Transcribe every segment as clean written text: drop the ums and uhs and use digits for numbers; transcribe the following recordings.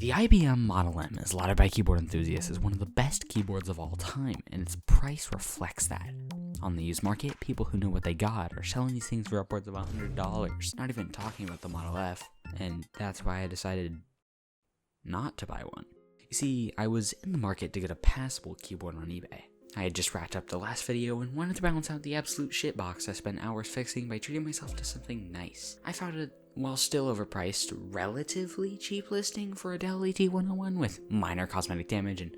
The IBM Model M is lauded by keyboard enthusiasts as one of the best keyboards of all time, and its price reflects that. On the used market, people who know what they got are selling these things for upwards of $100, not even talking about the Model F, and that's why I decided not to buy one. You see, I was in the market to get a passable keyboard on eBay. I had just wrapped up the last video and wanted to balance out the absolute shitbox I spent hours fixing by treating myself to something nice. I found it, while still overpriced, relatively cheap listing for a Dell ET101 with minor cosmetic damage, and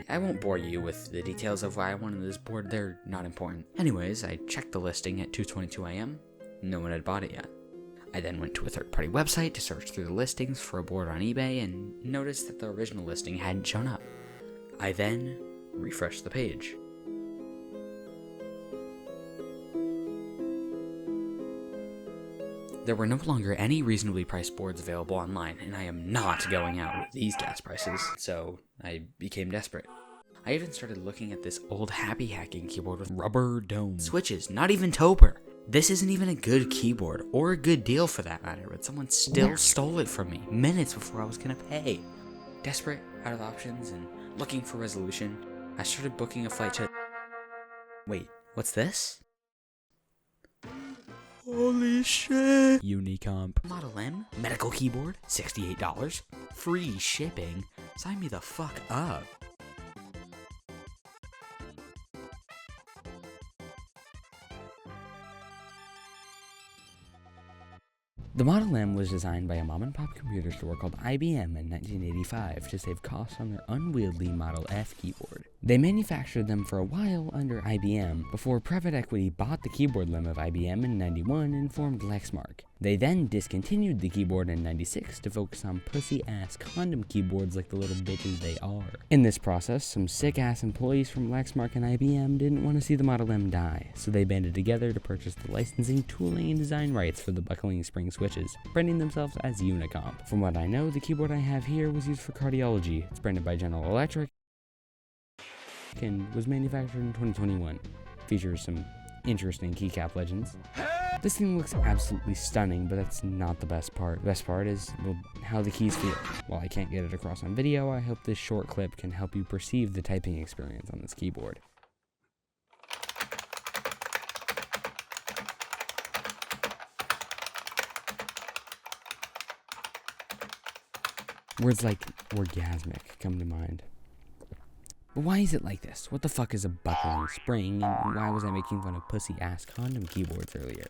I won't bore you with the details of why I wanted this board, they're not important. Anyways, I checked the listing at 2:22 AM, no one had bought it yet. I then went to a third-party website to search through the listings for a board on eBay and noticed that the original listing hadn't shown up. I then refreshed the page. There were no longer any reasonably priced boards available online, and I am not going out with these gas prices, so I became desperate. I even started looking at this old happy hacking keyboard with rubber dome switches, not even topper. This isn't even a good keyboard, or a good deal for that matter, but someone still stole it from me minutes before I was gonna pay. Desperate, out of options, and looking for resolution, I started booking a flight to... Wait, what's this? Holy shit! Unicomp. Model M, medical keyboard, $68, free shipping. Sign me the fuck up. The Model M was designed by a mom-and-pop computer store called IBM in 1985 to save costs on their unwieldy Model F keyboard. They manufactured them for a while under IBM before private equity bought the keyboard limb of IBM in 91 and formed Lexmark. They then discontinued the keyboard in 96 to focus on pussy-ass condom keyboards like the little bitches they are. In this process, some sick-ass employees from Lexmark and IBM didn't want to see the Model M die, so they banded together to purchase the licensing, tooling, and design rights for the buckling spring switches, branding themselves as Unicomp. From what I know, the keyboard I have here was used for cardiology. It's branded by General Electric and was manufactured in 2021. Features some interesting keycap legends. This thing looks absolutely stunning, but that's not the best part. The best part is, well, how the keys feel. While I can't get it across on video, I hope this short clip can help you perceive the typing experience on this keyboard. Words like orgasmic come to mind. But why is it like this? What the fuck is a buckling spring, and why was I making fun of pussy-ass condom keyboards earlier?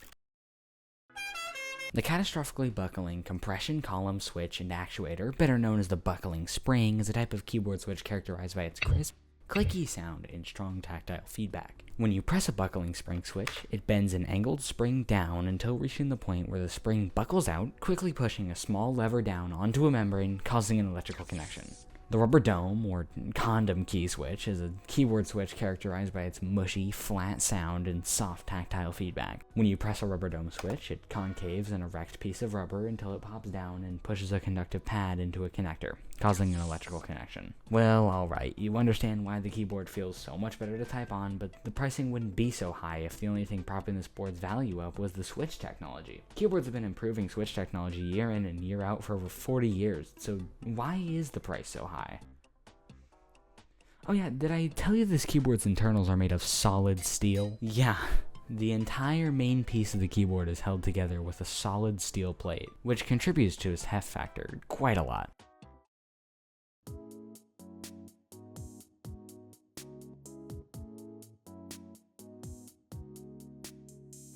The catastrophically buckling compression column switch and actuator, better known as the buckling spring, is a type of keyboard switch characterized by its crisp, clicky sound and strong tactile feedback. When you press a buckling spring switch, it bends an angled spring down until reaching the point where the spring buckles out, quickly pushing a small lever down onto a membrane, causing an electrical connection. The rubber dome, or condom key switch, is a keyboard switch characterized by its mushy, flat sound and soft tactile feedback. When you press a rubber dome switch, it concaves an erect piece of rubber until it pops down and pushes a conductive pad into a connector, causing an electrical connection. Well, alright, you understand why the keyboard feels so much better to type on, but the pricing wouldn't be so high if the only thing propping this board's value up was the switch technology. Keyboards have been improving switch technology year in and year out for over 40 years, so why is the price so high? Oh yeah, did I tell you this keyboard's internals are made of solid steel? Yeah, the entire main piece of the keyboard is held together with a solid steel plate, which contributes to its heft factor quite a lot.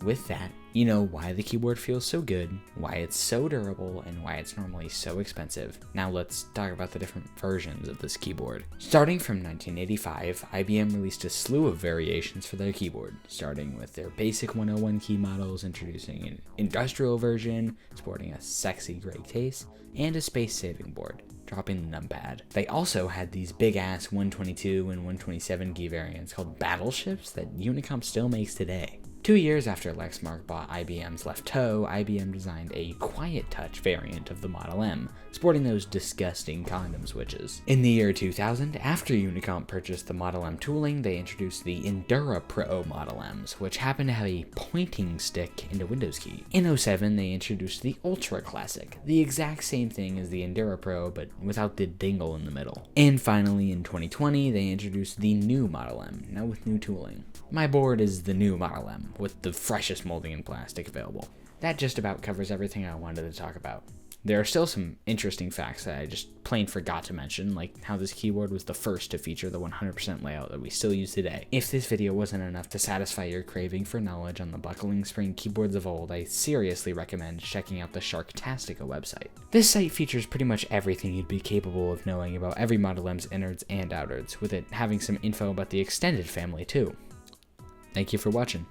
With that, you know why the keyboard feels so good, why it's so durable, and why it's normally so expensive. Now let's talk about the different versions of this keyboard. Starting from 1985, IBM released a slew of variations for their keyboard, starting with their basic 101 key models, introducing an industrial version, sporting a sexy gray case, and a space-saving board, dropping the numpad. They also had these big-ass 122 and 127 key variants called battleships that Unicomp still makes today. 2 years after Lexmark bought IBM's left toe, IBM designed a quiet touch variant of the Model M, sporting those disgusting condom switches. In the year 2000, after Unicomp purchased the Model M tooling, they introduced the Endura Pro Model Ms, which happened to have a pointing stick and a Windows key. In 2007, they introduced the Ultra Classic, the exact same thing as the Endura Pro, but without the dingle in the middle. And finally, in 2020, they introduced the new Model M, now with new tooling. My board is the new Model M, with the freshest molding and plastic available. That just about covers everything I wanted to talk about. There are still some interesting facts that I just plain forgot to mention, like how this keyboard was the first to feature the 100% layout that we still use today. If this video wasn't enough to satisfy your craving for knowledge on the buckling spring keyboards of old, I seriously recommend checking out the Sharktastica website. This site features pretty much everything you'd be capable of knowing about every Model M's innards and outards, with it having some info about the extended family too. Thank you for watching.